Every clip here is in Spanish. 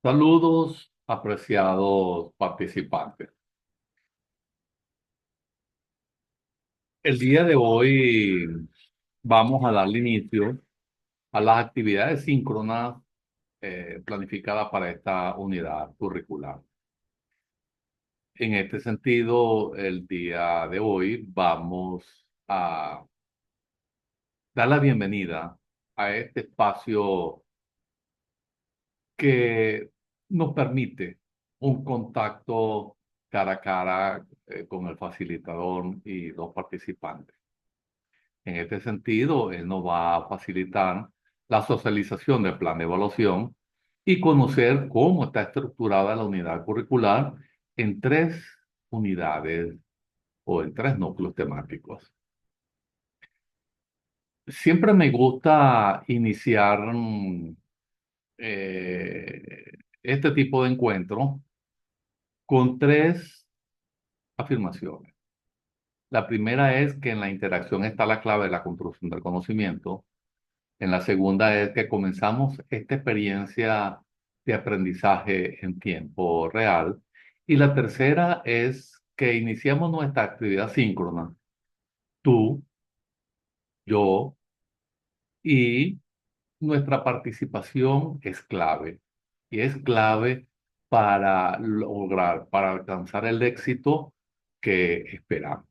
Saludos, apreciados participantes. El día de hoy vamos a darle inicio a las actividades síncronas planificadas para esta unidad curricular. En este sentido, el día de hoy vamos a dar la bienvenida a este espacio que nos permite un contacto cara a cara con el facilitador y los participantes. En este sentido, él nos va a facilitar la socialización del plan de evaluación y conocer cómo está estructurada la unidad curricular en tres unidades o en tres núcleos temáticos. Siempre me gusta iniciar este tipo de encuentro con tres afirmaciones. La primera es que en la interacción está la clave de la construcción del conocimiento. En la segunda es que comenzamos esta experiencia de aprendizaje en tiempo real. Y la tercera es que iniciamos nuestra actividad síncrona, tú, yo, y nuestra participación es clave. Y es clave para lograr, para alcanzar el éxito que esperamos.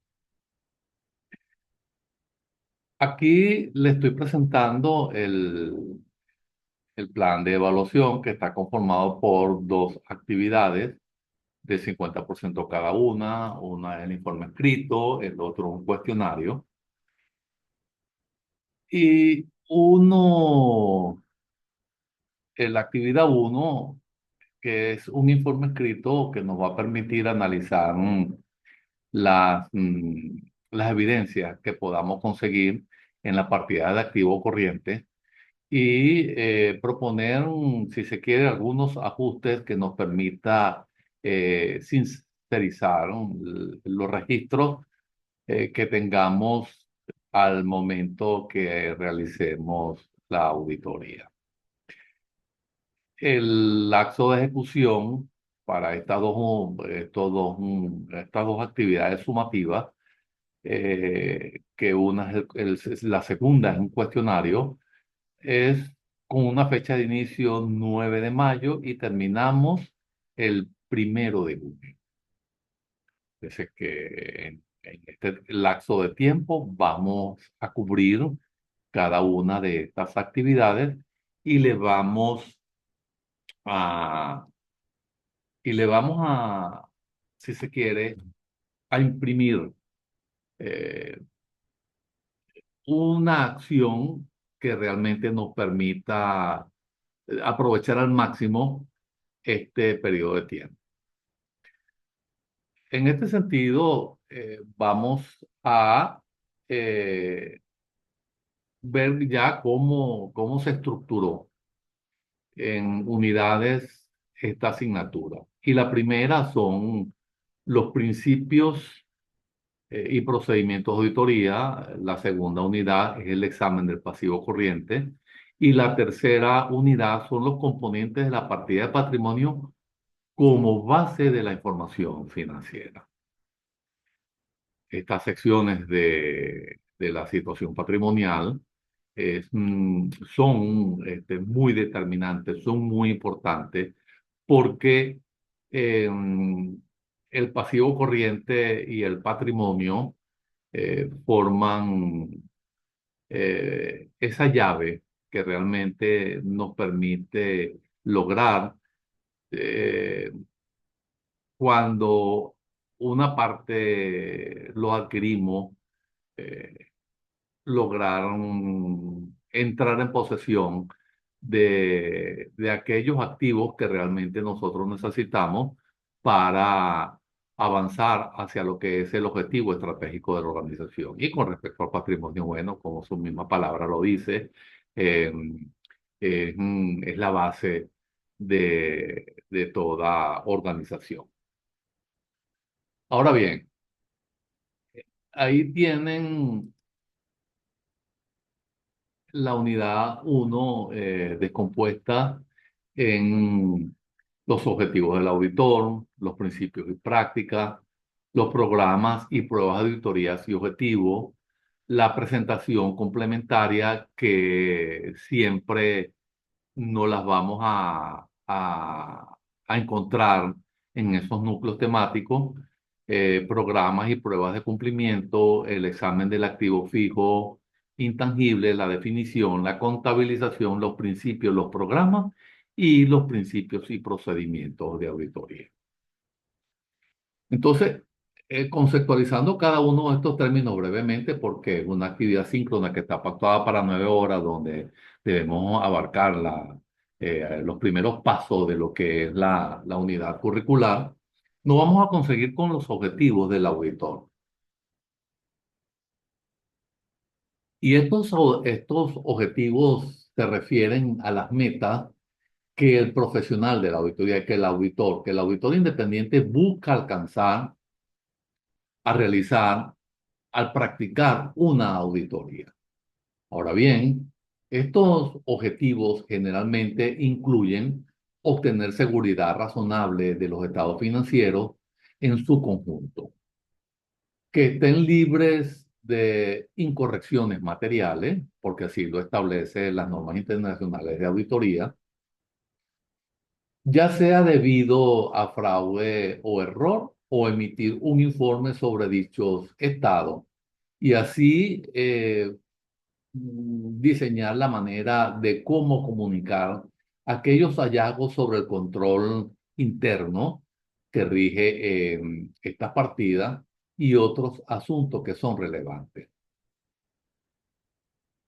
Aquí le estoy presentando el plan de evaluación que está conformado por dos actividades de 50% cada una es el informe escrito, el otro un cuestionario. Y la actividad uno, que es un informe escrito que nos va a permitir analizar las evidencias que podamos conseguir en la partida de activo corriente y proponer, si se quiere, algunos ajustes que nos permita sincerizar los registros que tengamos al momento que realicemos la auditoría. El lapso de ejecución para estas dos actividades sumativas, que una es la segunda es un cuestionario, es con una fecha de inicio 9 de mayo y terminamos el 1 de junio. Dice que en este lapso de tiempo vamos a cubrir cada una de estas actividades y a, le vamos a, si se quiere, a imprimir eh, una acción que realmente nos permita aprovechar al máximo este periodo de tiempo. En este sentido, vamos a eh, ver ya cómo se estructuró en unidades esta asignatura. Y la primera son los principios y procedimientos de auditoría. La segunda unidad es el examen del pasivo corriente. Y la tercera unidad son los componentes de la partida de patrimonio como base de la información financiera. Estas secciones de la situación patrimonial son muy determinantes, son muy importantes porque eh, el pasivo corriente y el patrimonio forman esa llave que realmente nos permite lograr eh, cuando una parte lo adquirimos, eh, lograr entrar en posesión de aquellos activos que realmente nosotros necesitamos para avanzar hacia lo que es el objetivo estratégico de la organización. Y con respecto al patrimonio, bueno, como su misma palabra lo dice, eh, es la base de toda organización. Ahora bien, ahí tienen la unidad uno descompuesta en los objetivos del auditor, los principios y prácticas, los programas y pruebas de auditorías y objetivos, la presentación complementaria que siempre no las vamos a encontrar en esos núcleos temáticos, programas y pruebas de cumplimiento, el examen del activo fijo intangible, la definición, la contabilización, los principios, los programas y los principios y procedimientos de auditoría. Entonces, conceptualizando cada uno de estos términos brevemente, porque es una actividad síncrona que está pactada para 9 horas, donde debemos abarcar los primeros pasos de lo que es la unidad curricular, no vamos a conseguir con los objetivos del auditor. Y estos objetivos se refieren a las metas que el profesional de la auditoría, que el auditor independiente busca alcanzar a realizar al practicar una auditoría. Ahora bien, estos objetivos generalmente incluyen obtener seguridad razonable de los estados financieros en su conjunto, que estén libres de incorrecciones materiales, porque así lo establecen las normas internacionales de auditoría, ya sea debido a fraude o error o emitir un informe sobre dichos estados y así diseñar la manera de cómo comunicar aquellos hallazgos sobre el control interno que rige esta partida y otros asuntos que son relevantes.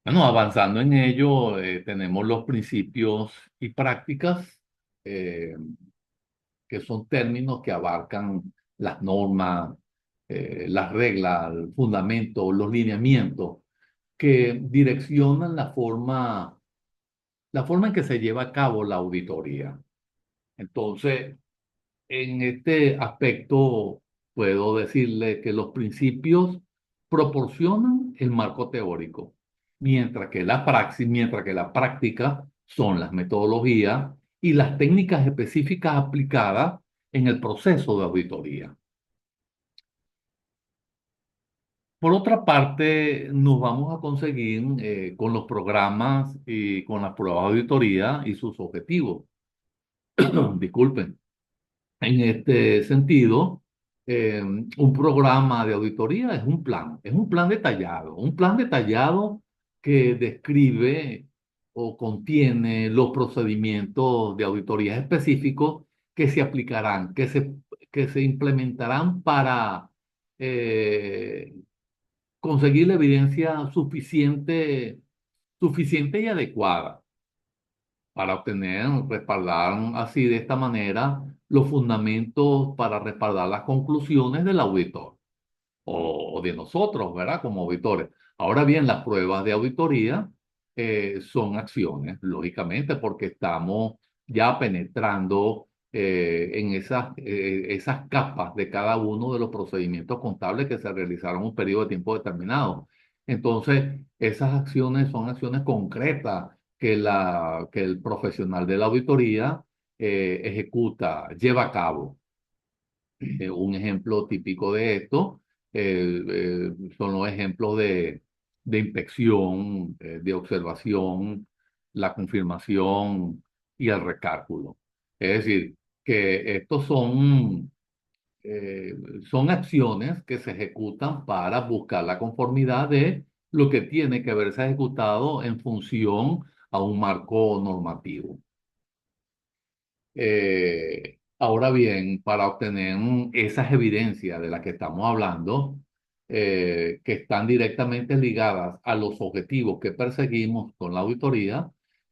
Bueno, avanzando en ello, tenemos los principios y prácticas, eh, que son términos que abarcan las normas, las reglas, el fundamento, los lineamientos que direccionan la forma en que se lleva a cabo la auditoría. Entonces, en este aspecto, puedo decirle que los principios proporcionan el marco teórico, mientras que la práctica son las metodologías y las técnicas específicas aplicadas en el proceso de auditoría. Por otra parte, nos vamos a conseguir con los programas y con las pruebas de auditoría y sus objetivos. Disculpen. En este sentido, un programa de auditoría es un plan detallado que describe o contiene los procedimientos de auditoría específicos que se aplicarán, que se implementarán para eh, conseguir la evidencia suficiente y adecuada para respaldar así de esta manera los fundamentos para respaldar las conclusiones del auditor o de nosotros, ¿verdad? Como auditores. Ahora bien, las pruebas de auditoría son acciones, lógicamente, porque estamos ya penetrando en esas capas de cada uno de los procedimientos contables que se realizaron en un periodo de tiempo determinado. Entonces, esas acciones son acciones concretas que el profesional de la auditoría ejecuta, lleva a cabo. Un ejemplo típico de esto son los ejemplos de inspección, de observación, la confirmación y el recálculo. Es decir, que estos son acciones que se ejecutan para buscar la conformidad de lo que tiene que haberse ejecutado en función a un marco normativo. Ahora bien, para obtener esas evidencias de las que estamos hablando, que están directamente ligadas a los objetivos que perseguimos con la auditoría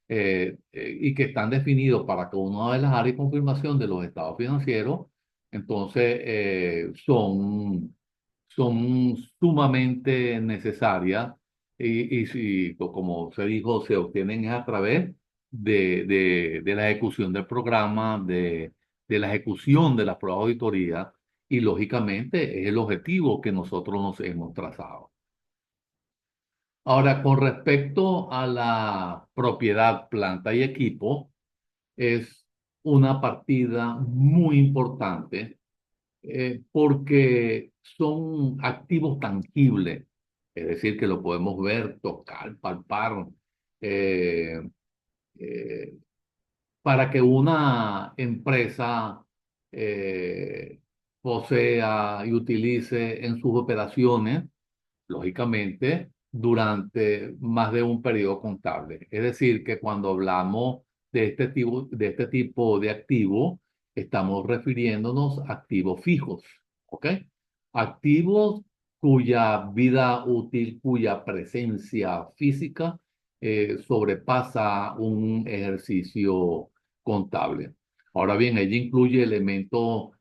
y que están definidos para cada una de las áreas de confirmación de los estados financieros, entonces son sumamente necesarias y si, como se dijo, se obtienen a través de la ejecución del programa, de la ejecución de la prueba de auditoría y lógicamente es el objetivo que nosotros nos hemos trazado. Ahora, con respecto a la propiedad, planta y equipo, es una partida muy importante porque son activos tangibles, es decir, que lo podemos ver, tocar, palpar, eh, eh, para que una empresa eh, posea y utilice en sus operaciones, lógicamente, durante más de un periodo contable. Es decir, que cuando hablamos de este tipo de activo, estamos refiriéndonos a activos fijos, ¿ok? Activos cuya vida útil, cuya presencia física sobrepasa un ejercicio contable. Ahora bien, ella incluye elementos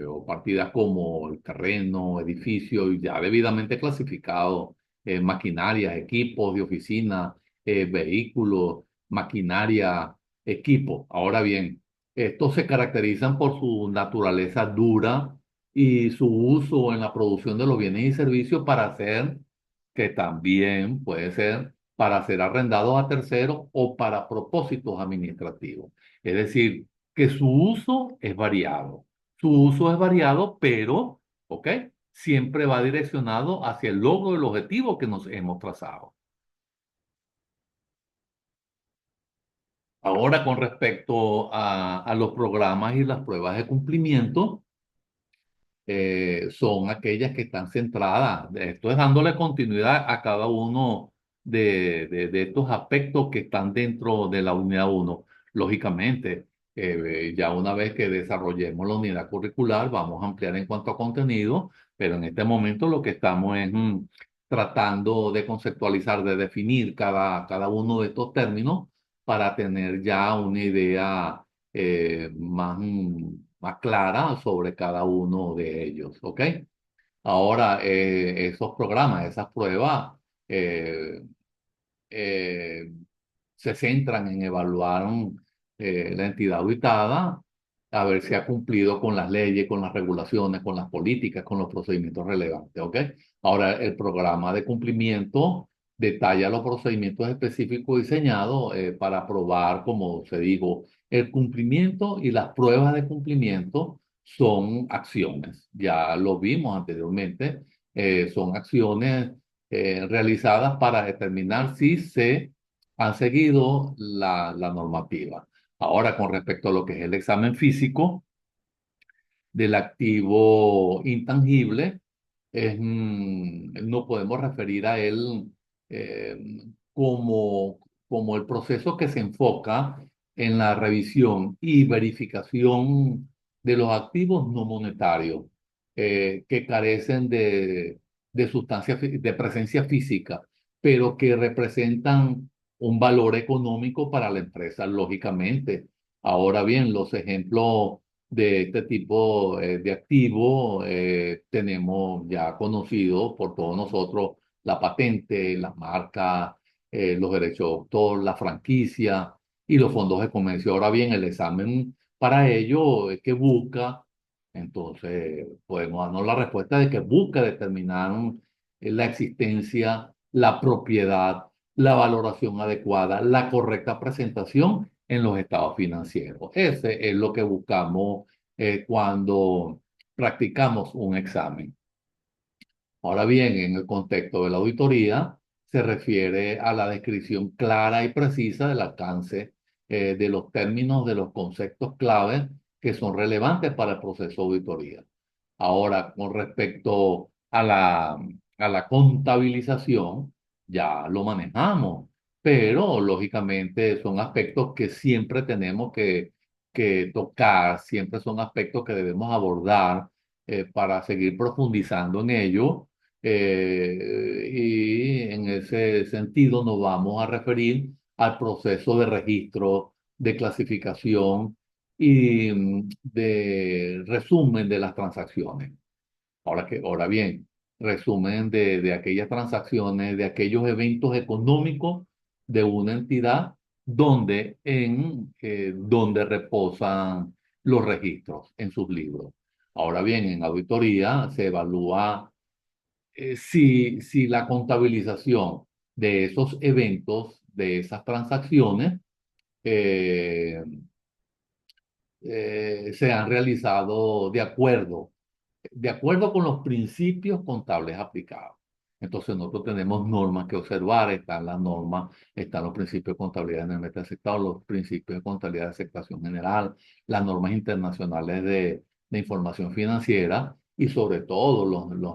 o partidas como el terreno, edificio, ya debidamente clasificado, maquinaria, equipos de oficina, vehículos, maquinaria, equipo. Ahora bien, estos se caracterizan por su naturaleza dura y su uso en la producción de los bienes y servicios para hacer, que también puede ser para ser arrendados a terceros o para propósitos administrativos. Es decir, que su uso es variado. Su uso es variado, pero, ¿ok? Siempre va direccionado hacia el logro del objetivo que nos hemos trazado. Ahora, con respecto a los programas y las pruebas de cumplimiento, son aquellas que están centradas. Esto es dándole continuidad a cada uno de estos aspectos que están dentro de la unidad uno. Lógicamente, ya una vez que desarrollemos la unidad curricular, vamos a ampliar en cuanto a contenido, pero en este momento lo que estamos es tratando de conceptualizar, de definir cada uno de estos términos para tener ya una idea más clara sobre cada uno de ellos, ¿ok? Ahora, esos programas, esas pruebas, eh, eh, se centran en evaluar la entidad auditada, a ver si ha cumplido con las leyes, con las regulaciones, con las políticas, con los procedimientos relevantes, ¿ok? Ahora, el programa de cumplimiento detalla los procedimientos específicos diseñados para probar, como se dijo, el cumplimiento y las pruebas de cumplimiento son acciones. Ya lo vimos anteriormente, son acciones realizadas para determinar si se han seguido la normativa. Ahora, con respecto a lo que es el examen físico del activo intangible, no podemos referir a él eh, como, como el proceso que se enfoca en la revisión y verificación de los activos no monetarios que carecen de sustancia, de presencia física, pero que representan un valor económico para la empresa, lógicamente. Ahora bien, los ejemplos de este tipo de activo tenemos ya conocido por todos nosotros la patente, las marcas, los derechos de autor, la franquicia y los fondos de comercio. Ahora bien, el examen para ello es que busca, entonces podemos darnos la respuesta de que busca determinar la existencia, la propiedad, la valoración adecuada, la correcta presentación en los estados financieros. Ese es lo que buscamos cuando practicamos un examen. Ahora bien, en el contexto de la auditoría, se refiere a la descripción clara y precisa del alcance de los términos, de los conceptos claves que son relevantes para el proceso de auditoría. Ahora, con respecto a la contabilización, ya lo manejamos, pero lógicamente son aspectos que siempre tenemos que tocar, siempre son aspectos que debemos abordar para seguir profundizando en ello. Y en ese sentido nos vamos a referir al proceso de registro, de clasificación y de resumen de las transacciones. Ahora bien, resumen de aquellas transacciones, de aquellos eventos económicos de una entidad donde reposan los registros en sus libros. Ahora bien, en auditoría se evalúa si la contabilización de esos eventos, de esas transacciones, eh, se han realizado de acuerdo con los principios contables aplicados. Entonces nosotros tenemos normas que observar, están las normas, están los principios de contabilidad en el meta aceptado, los principios de contabilidad de aceptación general, las normas internacionales de información financiera y sobre todo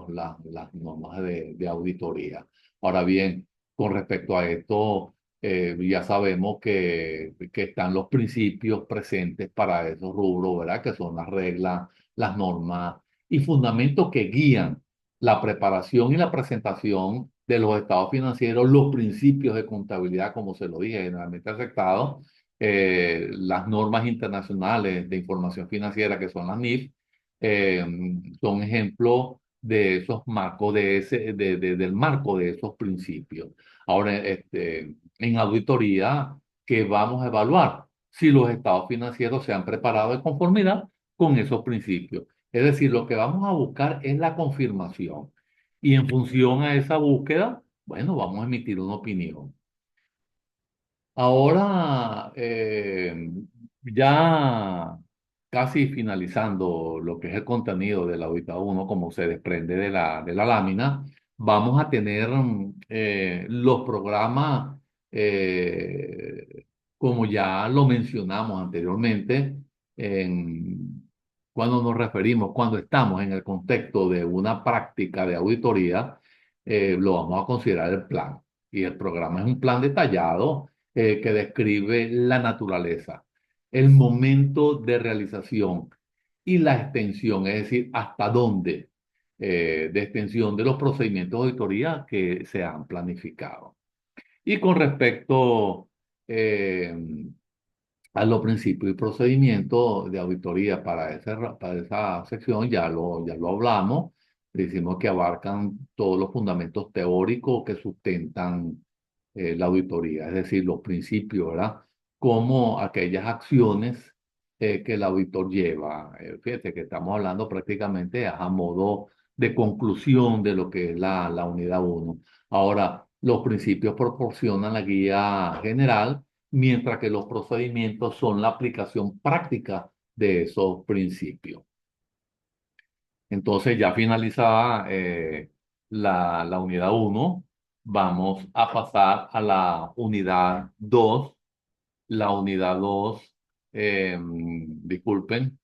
las normas de auditoría. Ahora bien, con respecto a esto, ya sabemos que están los principios presentes para esos rubros, ¿verdad? Que son las reglas, las normas y fundamentos que guían la preparación y la presentación de los estados financieros, los principios de contabilidad, como se lo dije, generalmente aceptados, las normas internacionales de información financiera, que son las NIF, eh, son ejemplos de esos marcos, del marco de esos principios. Ahora, en auditoría, ¿qué vamos a evaluar? Si los estados financieros se han preparado de conformidad con esos principios. Es decir, lo que vamos a buscar es la confirmación. Y en función a esa búsqueda, bueno, vamos a emitir una opinión. Ahora, ya casi finalizando lo que es el contenido del auditado uno, como se desprende de la lámina, vamos a tener los programas, como ya lo mencionamos anteriormente, cuando nos referimos, cuando estamos en el contexto de una práctica de auditoría, lo vamos a considerar el plan. Y el programa es un plan detallado que describe la naturaleza, el momento de realización y la extensión, es decir, hasta dónde de extensión de los procedimientos de auditoría que se han planificado. Y con respecto eh, a los principios y procedimientos de auditoría para esa sección, ya lo hablamos, decimos que abarcan todos los fundamentos teóricos que sustentan la auditoría, es decir, los principios, ¿verdad? Como aquellas acciones que el auditor lleva. Fíjate que estamos hablando prácticamente a modo de conclusión de lo que es la unidad uno. Ahora, los principios proporcionan la guía general, mientras que los procedimientos son la aplicación práctica de esos principios. Entonces, ya finalizada la unidad uno, vamos a pasar a la unidad 2. La unidad 2, disculpen,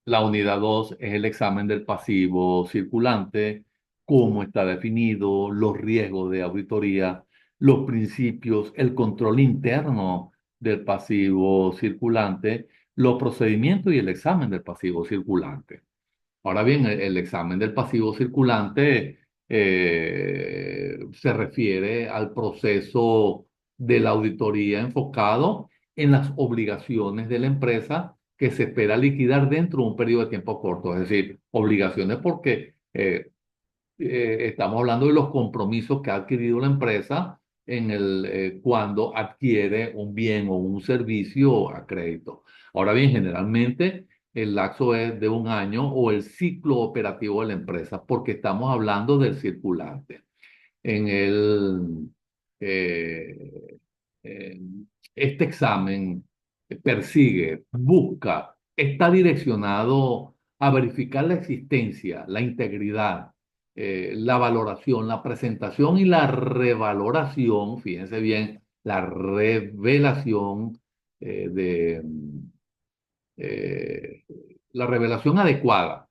la unidad 2 es el examen del pasivo circulante, cómo está definido, los riesgos de auditoría, los principios, el control interno del pasivo circulante, los procedimientos y el examen del pasivo circulante. Ahora bien, el examen del pasivo circulante se refiere al proceso de la auditoría enfocado en las obligaciones de la empresa que se espera liquidar dentro de un periodo de tiempo corto. Es decir, obligaciones porque estamos hablando de los compromisos que ha adquirido la empresa cuando adquiere un bien o un servicio a crédito. Ahora bien, generalmente el lapso es de un año o el ciclo operativo de la empresa, porque estamos hablando del circulante. En el, eh, eh, este examen persigue, busca, está direccionado a verificar la existencia, la integridad, la valoración, la presentación y la revaloración, fíjense bien, la revelación de eh, la revelación adecuada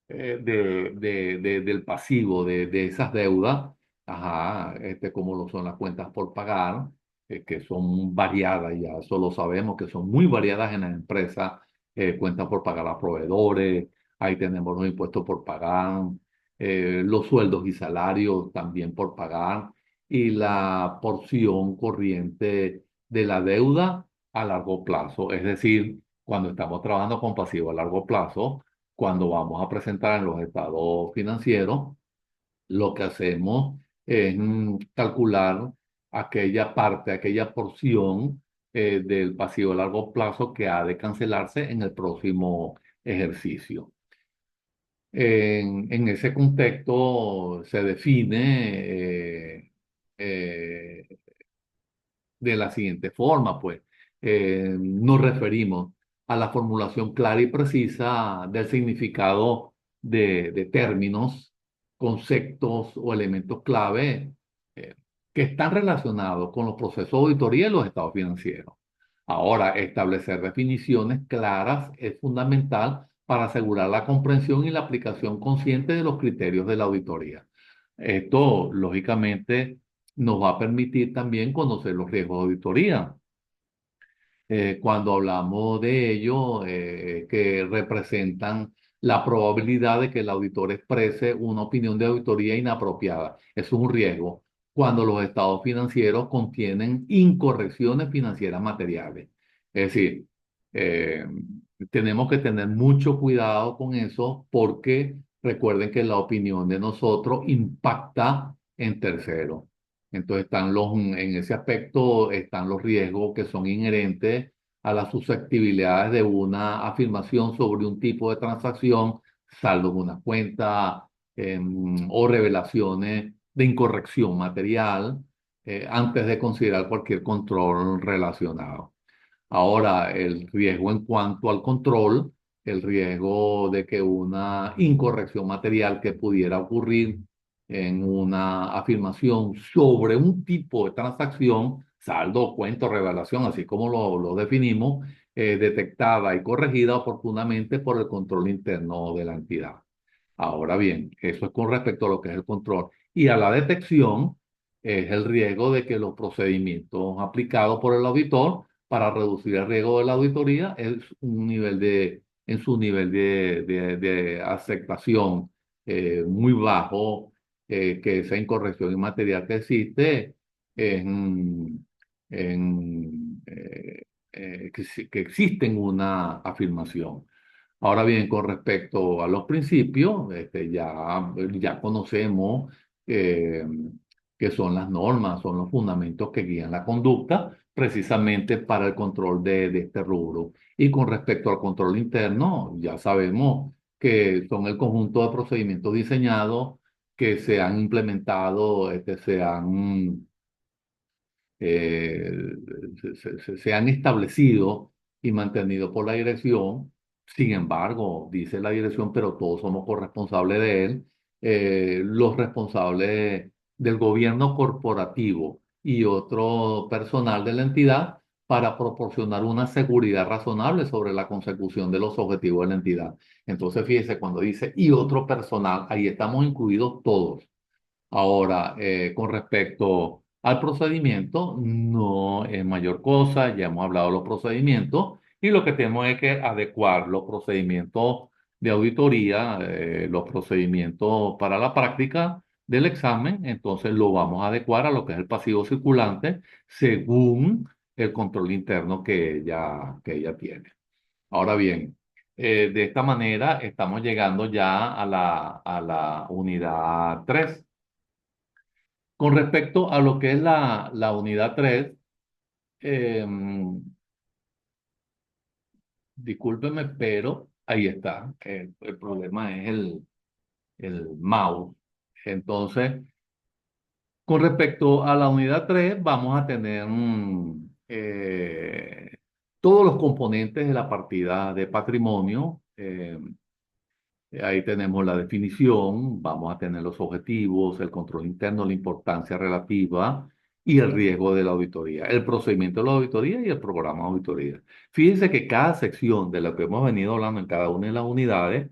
del pasivo de esas deudas, ajá, como lo son las cuentas por pagar, que son variadas, ya eso lo sabemos, que son muy variadas en la empresa, cuentas por pagar a proveedores, ahí tenemos los impuestos por pagar, los sueldos y salarios también por pagar, y la porción corriente de la deuda a largo plazo, es decir, cuando estamos trabajando con pasivo a largo plazo, cuando vamos a presentar en los estados financieros, lo que hacemos es calcular aquella parte, aquella porción del pasivo a largo plazo que ha de cancelarse en el próximo ejercicio. En ese contexto se define de la siguiente forma, pues nos referimos a la formulación clara y precisa del significado de términos, conceptos o elementos clave eh, que están relacionados con los procesos de auditoría y los estados financieros. Ahora, establecer definiciones claras es fundamental para asegurar la comprensión y la aplicación consciente de los criterios de la auditoría. Esto, lógicamente, nos va a permitir también conocer los riesgos de auditoría. Cuando hablamos de ello, que representan la probabilidad de que el auditor exprese una opinión de auditoría inapropiada. Eso es un riesgo cuando los estados financieros contienen incorrecciones financieras materiales. Es decir, eh, tenemos que tener mucho cuidado con eso porque recuerden que la opinión de nosotros impacta en terceros. Entonces en ese aspecto están los riesgos que son inherentes a las susceptibilidades de una afirmación sobre un tipo de transacción, saldo en una cuenta o revelaciones de incorrección material antes de considerar cualquier control relacionado. Ahora, el riesgo en cuanto al control, el riesgo de que una incorrección material que pudiera ocurrir en una afirmación sobre un tipo de transacción, saldo, cuento, revelación, así como lo definimos, detectada y corregida oportunamente por el control interno de la entidad. Ahora bien, eso es con respecto a lo que es el control. Y a la detección es el riesgo de que los procedimientos aplicados por el auditor para reducir el riesgo de la auditoría es un nivel en su nivel de aceptación muy bajo, que esa incorrección inmaterial que existe que existe en una afirmación. Ahora bien, con respecto a los principios, ya conocemos eh, que son las normas, son los fundamentos que guían la conducta precisamente para el control de este rubro. Y con respecto al control interno, ya sabemos que son el conjunto de procedimientos diseñados que se han implementado, eh, se han establecido y mantenido por la dirección. Sin embargo, dice la dirección, pero todos somos corresponsables de él, los responsables del gobierno corporativo y otro personal de la entidad para proporcionar una seguridad razonable sobre la consecución de los objetivos de la entidad. Entonces, fíjese, cuando dice y otro personal, ahí estamos incluidos todos. Ahora, con respecto al procedimiento, no es mayor cosa, ya hemos hablado de los procedimientos y lo que tenemos es que adecuar los procedimientos de auditoría, los procedimientos para la práctica del examen, entonces lo vamos a adecuar a lo que es el pasivo circulante según el control interno que ella tiene. Ahora bien, de esta manera estamos llegando ya a la unidad 3. Con respecto a lo que es la unidad 3, eh, discúlpeme, pero ahí está. El problema es el mouse. Entonces, con respecto a la unidad 3, vamos a tener todos los componentes de la partida de patrimonio. Ahí tenemos la definición, vamos a tener los objetivos, el control interno, la importancia relativa y el riesgo de la auditoría, el procedimiento de la auditoría y el programa de auditoría. Fíjense que cada sección de lo que hemos venido hablando en cada una de las unidades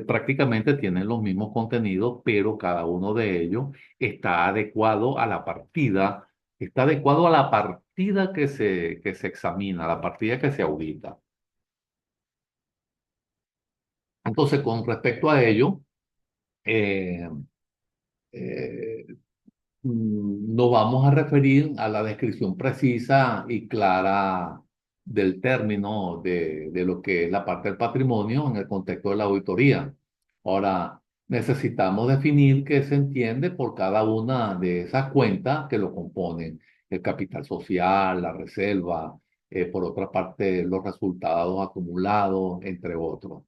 prácticamente tienen los mismos contenidos, pero cada uno de ellos está adecuado a la partida, está adecuado a la partida que se examina, a la partida que se audita. Entonces, con respecto a ello, eh, eh, nos vamos a referir a la descripción precisa y clara del término de lo que es la parte del patrimonio en el contexto de la auditoría. Ahora, necesitamos definir qué se entiende por cada una de esas cuentas que lo componen. El capital social, la reserva, por otra parte, los resultados acumulados, entre otros.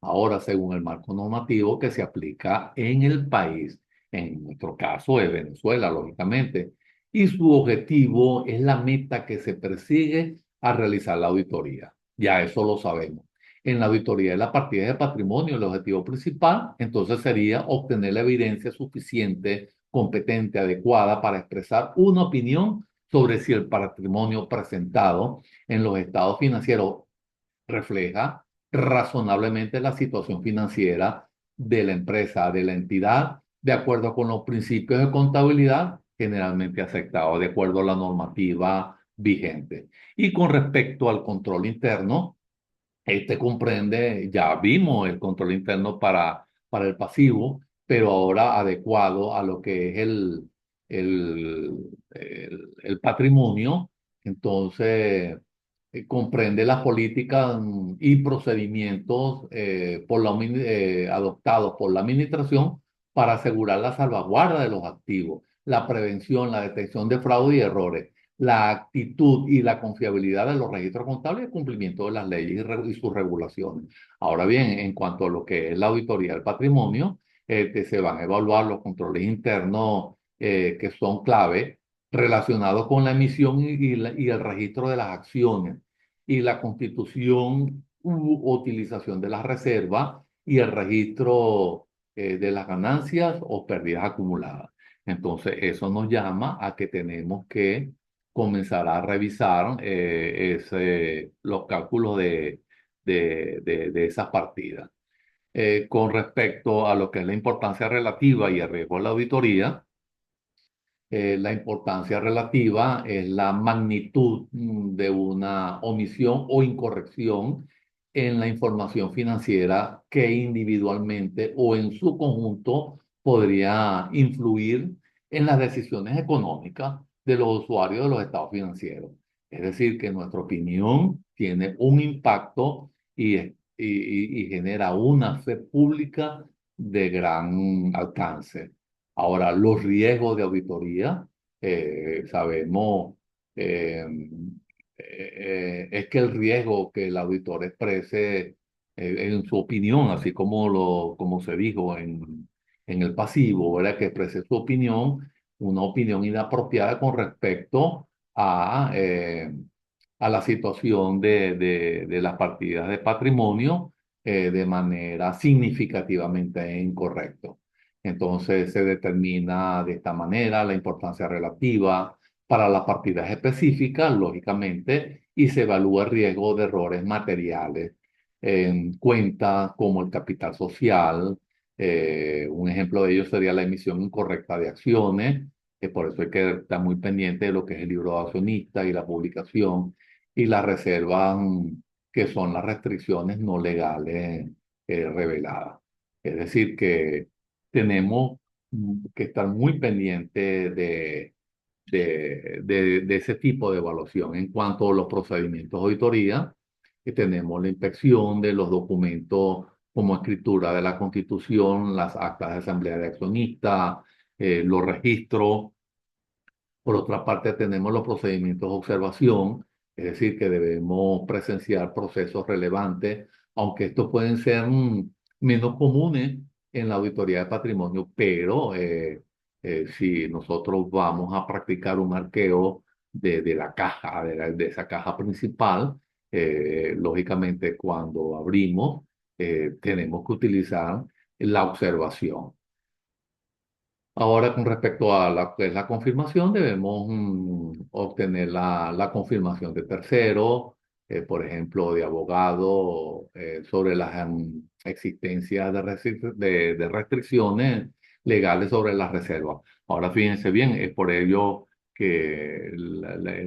Ahora, según el marco normativo que se aplica en el país, en nuestro caso es Venezuela, lógicamente, y su objetivo es la meta que se persigue al realizar la auditoría. Ya eso lo sabemos. En la auditoría de las partidas de patrimonio, el objetivo principal, entonces sería obtener la evidencia suficiente, competente, adecuada para expresar una opinión sobre si el patrimonio presentado en los estados financieros refleja razonablemente la situación financiera de la empresa, de la entidad, de acuerdo con los principios de contabilidad generalmente aceptados, de acuerdo a la normativa vigente. Y con respecto al control interno, este comprende, ya vimos el control interno para el pasivo, pero ahora adecuado a lo que es el, el patrimonio. Entonces, comprende las políticas y procedimientos adoptados por la administración para asegurar la salvaguarda de los activos, la prevención, la detección de fraude y errores, la actitud y la confiabilidad de los registros contables y el cumplimiento de las leyes y sus regulaciones. Ahora bien, en cuanto a lo que es la auditoría del patrimonio, se van a evaluar los controles internos que son clave relacionados con la emisión y el registro de las acciones y la constitución u utilización de las reservas y el registro de las ganancias o pérdidas acumuladas. Entonces, eso nos llama a que tenemos que comenzar a revisar los cálculos de esas partidas. Con respecto a lo que es la importancia relativa y el riesgo de la auditoría, la importancia relativa es la magnitud de una omisión o incorrección en la información financiera que individualmente o en su conjunto podría influir en las decisiones económicas de los usuarios de los estados financieros. Es decir, que nuestra opinión tiene un impacto y genera una fe pública de gran alcance. Ahora, los riesgos de auditoría, sabemos, eh, es que el riesgo que el auditor exprese en su opinión, así como, como se dijo en el pasivo, ¿verdad? Que exprese su opinión, una opinión inapropiada con respecto a la situación de las partidas de patrimonio de manera significativamente incorrecta. Entonces se determina de esta manera la importancia relativa para las partidas específicas, lógicamente, y se evalúa el riesgo de errores materiales en cuentas como el capital social. Un ejemplo de ello sería la emisión incorrecta de acciones, que por eso hay que estar muy pendiente de lo que es el libro de accionistas y la publicación, y las reservas que son las restricciones no legales reveladas. Es decir, que tenemos que estar muy pendientes de ese tipo de evaluación. En cuanto a los procedimientos de auditoría, que tenemos la inspección de los documentos como escritura de la Constitución, las actas de asamblea de accionistas, los registros. Por otra parte, tenemos los procedimientos de observación, es decir, que debemos presenciar procesos relevantes, aunque estos pueden ser menos comunes en la auditoría de patrimonio, pero si nosotros vamos a practicar un arqueo de la caja, de esa caja principal, lógicamente cuando abrimos, tenemos que utilizar la observación. Ahora, con respecto a la, que es la confirmación, debemos obtener la confirmación de terceros, por ejemplo, de abogado, sobre las existencias de restricciones legales sobre las reservas. Ahora, fíjense bien, es por ello que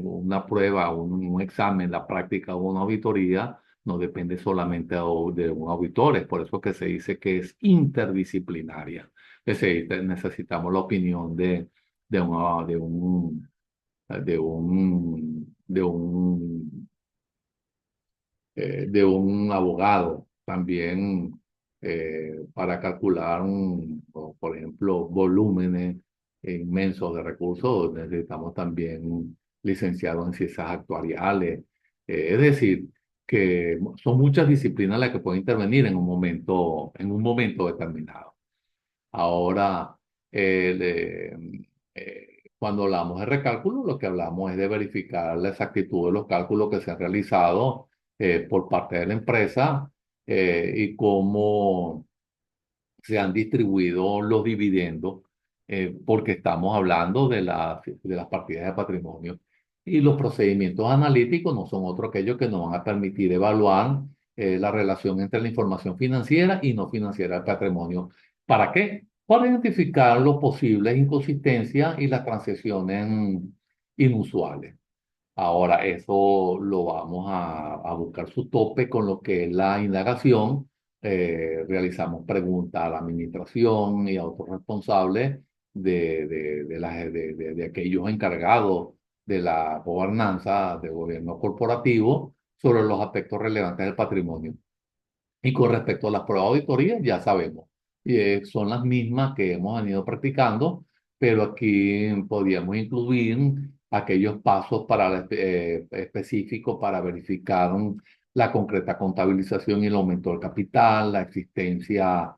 una prueba, un examen, la práctica o una auditoría no depende solamente de un auditor, es por eso que se dice que es interdisciplinaria. Necesitamos la opinión de, una- de un, de un abogado también para calcular, por ejemplo, volúmenes inmensos de recursos. Necesitamos también licenciados en ciencias actuariales. Es decir, que son muchas disciplinas las que pueden intervenir en un momento determinado. Ahora, el, cuando hablamos de recálculo, lo que hablamos es de verificar la exactitud de los cálculos que se han realizado por parte de la empresa y cómo se han distribuido los dividendos, porque estamos hablando de las partidas de patrimonio. Y los procedimientos analíticos no son otro aquellos que nos van a permitir evaluar la relación entre la información financiera y no financiera del patrimonio. ¿Para qué? Para identificar los posibles inconsistencias y las transacciones inusuales. Ahora, eso lo vamos a buscar su tope con lo que es la indagación. Realizamos preguntas a la administración y a otros responsables de aquellos encargados de la gobernanza del gobierno corporativo sobre los aspectos relevantes del patrimonio. Y con respecto a las pruebas de auditoría, ya sabemos, son las mismas que hemos venido practicando, pero aquí podríamos incluir aquellos pasos específicos para verificar la contabilización y el aumento del capital, la existencia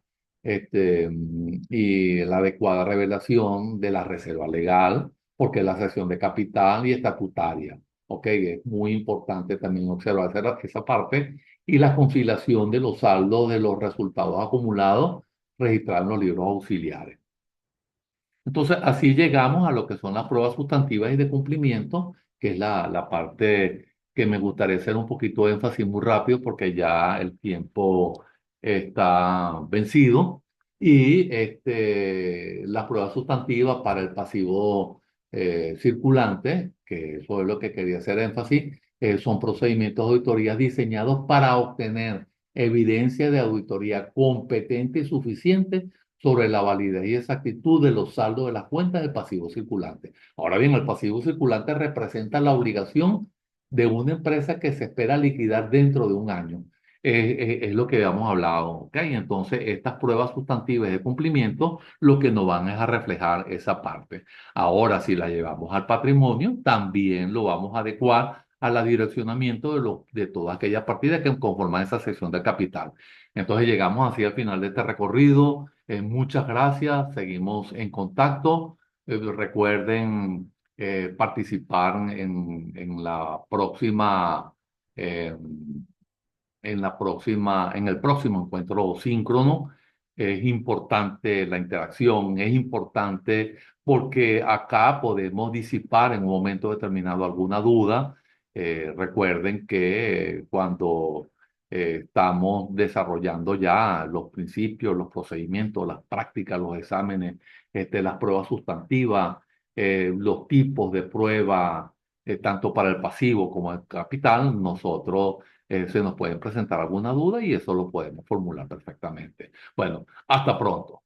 y la adecuada revelación de la reserva legal, porque la sesión de capital y estatutaria. Ok, es muy importante también observar esa parte y la conciliación de los saldos de los resultados acumulados registrados en los libros auxiliares. Entonces, así llegamos a lo que son las pruebas sustantivas y de cumplimiento, que es la parte que me gustaría hacer un poquito de énfasis muy rápido porque ya el tiempo está vencido. Y las pruebas sustantivas para el pasivo circulante, que eso es lo que quería hacer énfasis, son procedimientos de auditoría diseñados para obtener evidencia de auditoría competente y suficiente sobre la validez y exactitud de los saldos de las cuentas del pasivo circulante. Ahora bien, el pasivo circulante representa la obligación de una empresa que se espera liquidar dentro de un año. Es lo que habíamos hablado, ¿ok? Entonces, estas pruebas sustantivas de cumplimiento lo que nos van es a reflejar esa parte. Ahora, si la llevamos al patrimonio, también lo vamos a adecuar al direccionamiento de todas aquellas partidas que conforman esa sección de capital. Entonces, llegamos así al final de este recorrido. Muchas gracias, seguimos en contacto. Recuerden participar eh, en el próximo encuentro síncrono. Es importante la interacción, es importante porque acá podemos disipar en un momento determinado alguna duda. Recuerden que cuando estamos desarrollando ya los principios, los procedimientos, las prácticas, los exámenes, las pruebas sustantivas, los tipos de prueba, tanto para el pasivo como el capital, nosotros se nos pueden presentar alguna duda y eso lo podemos formular perfectamente. Bueno, hasta pronto.